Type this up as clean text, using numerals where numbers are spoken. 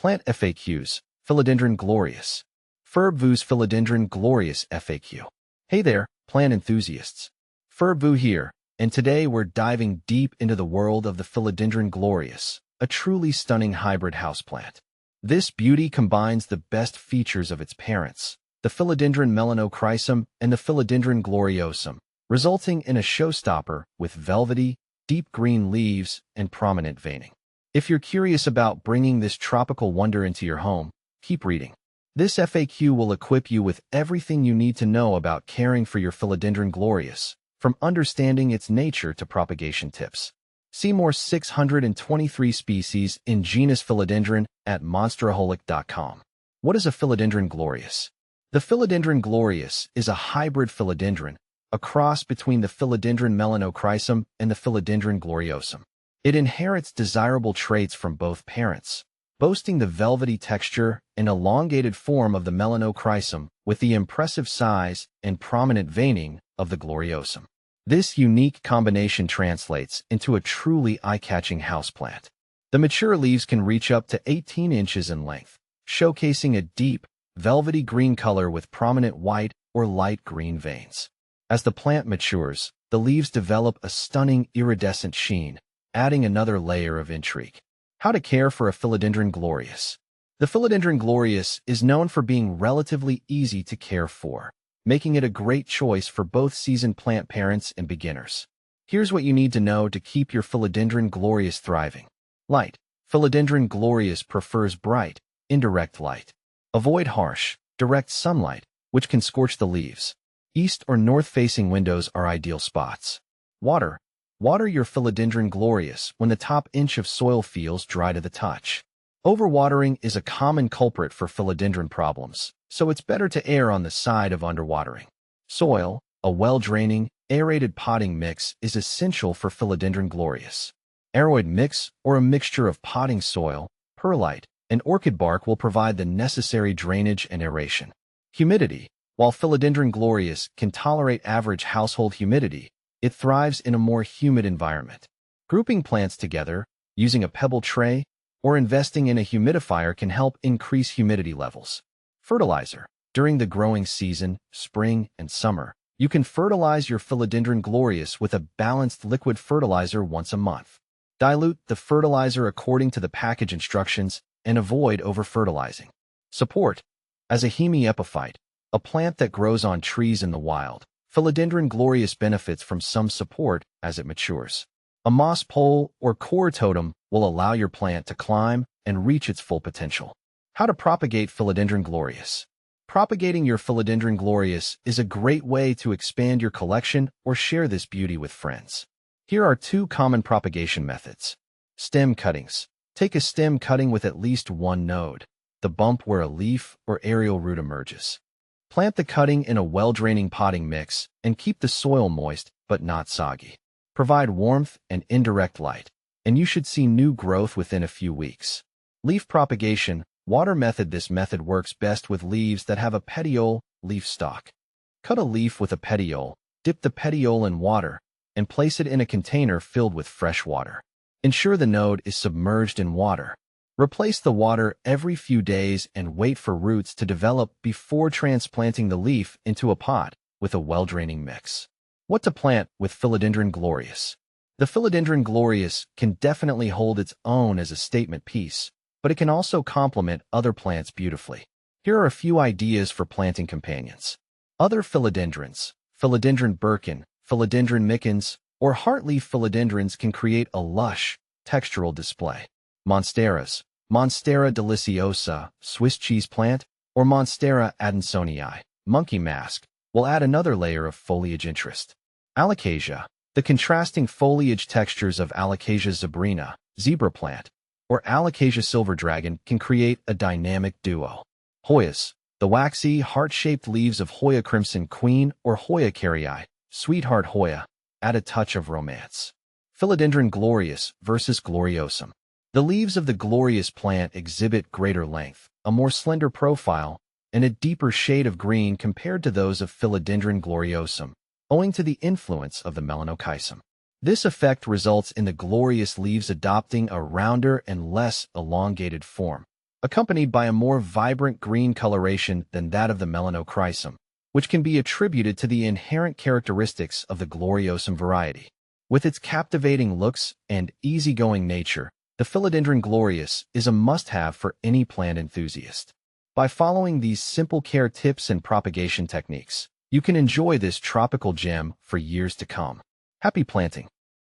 Plant FAQs, Philodendron glorious. Philodendron Philodendron glorious FAQ. Hey there, plant enthusiasts. Philodendron here, and today we're diving deep into the world of the Philodendron glorious, a truly stunning hybrid houseplant. This beauty combines the best features of its parents, the Philodendron melanochrysum and the Philodendron gloriosum, resulting in a showstopper with velvety, deep green leaves and prominent veining. If you're curious about bringing this tropical wonder into your home, keep reading. This FAQ will equip you with everything you need to know about caring for your Philodendron glorious, from understanding its nature to propagation tips. See more 623 species in genus Philodendron at monsteraholic.com. What is a Philodendron glorious? The Philodendron glorious is a hybrid philodendron, a cross between the Philodendron melanochrysum and the Philodendron gloriosum. It inherits desirable traits from both parents, boasting the velvety texture and elongated form of the melanochrysum with the impressive size and prominent veining of the gloriosum. This unique combination translates into a truly eye-catching houseplant. The mature leaves can reach up to 18 inches in length, showcasing a deep, velvety green color with prominent white or light green veins. As the plant matures, the leaves develop a stunning iridescent sheen, adding another layer of intrigue. How to care for a Philodendron glorious. The Philodendron glorious is known for being relatively easy to care for, making it a great choice for both seasoned plant parents and beginners. Here's what you need to know to keep your Philodendron glorious thriving. Light. Philodendron glorious prefers bright, indirect light. Avoid harsh, direct sunlight, which can scorch the leaves. East or north-facing windows are ideal spots. Water. Water your Philodendron glorious when the top inch of soil feels dry to the touch. Overwatering is a common culprit for philodendron problems, so it's better to err on the side of underwatering. Soil. A well-draining, aerated potting mix is essential for Philodendron glorious. Aeroid mix, or a mixture of potting soil, perlite, and orchid bark will provide the necessary drainage and aeration. Humidity. While Philodendron glorious can tolerate average household humidity, it thrives in a more humid environment. Grouping plants together, using a pebble tray, or investing in a humidifier can help increase humidity levels. Fertilizer. During the growing season, spring and summer, you can fertilize your Philodendron glorious with a balanced liquid fertilizer once a month. Dilute the fertilizer according to the package instructions and avoid over-fertilizing. Support. As a hemiepiphyte, a plant that grows on trees in the wild, Philodendron glorious benefits from some support as it matures. A moss pole or core totem will allow your plant to climb and reach its full potential. How to propagate Philodendron glorious. Propagating your Philodendron glorious is a great way to expand your collection or share this beauty with friends. Here are two common propagation methods. Stem cuttings. Take a stem cutting with at least one node, the bump where a leaf or aerial root emerges. Plant the cutting in a well-draining potting mix and keep the soil moist but not soggy. Provide warmth and indirect light, and you should see new growth within a few weeks. Leaf propagation, water method. This method works best with leaves that have a petiole, leaf stalk. Cut a leaf with a petiole, dip the petiole in water, and place it in a container filled with fresh water. Ensure the node is submerged in water. Replace the water every few days and wait for roots to develop before transplanting the leaf into a pot with a well-draining mix. What to plant with Philodendron glorious. The Philodendron glorious can definitely hold its own as a statement piece, but it can also complement other plants beautifully. Here are a few ideas for planting companions. Other philodendrons, Philodendron Birkin, Philodendron micans, or heartleaf philodendrons can create a lush, textural display. Monsteras, Monstera deliciosa, Swiss cheese plant, or Monstera adansonii, monkey mask, will add another layer of foliage interest. Alocasia, the contrasting foliage textures of Alocasia zebrina, zebra plant, or Alocasia silver dragon can create a dynamic duo. Hoyas, the waxy, heart-shaped leaves of Hoya crimson queen or Hoya carrii, sweetheart Hoya, add a touch of romance. Philodendron glorious versus gloriosum. The leaves of the glorious plant exhibit greater length, a more slender profile, and a deeper shade of green compared to those of Philodendron gloriosum, owing to the influence of the melanochrysum. This effect results in the glorious leaves adopting a rounder and less elongated form. accompanied by a more vibrant green coloration than that of the melanochrysum, which can be attributed to the inherent characteristics of the gloriosum variety. With its captivating looks and easygoing nature, the Philodendron glorious is a must-have for any plant enthusiast. By following these simple care tips and propagation techniques, you can enjoy this tropical gem for years to come. Happy planting!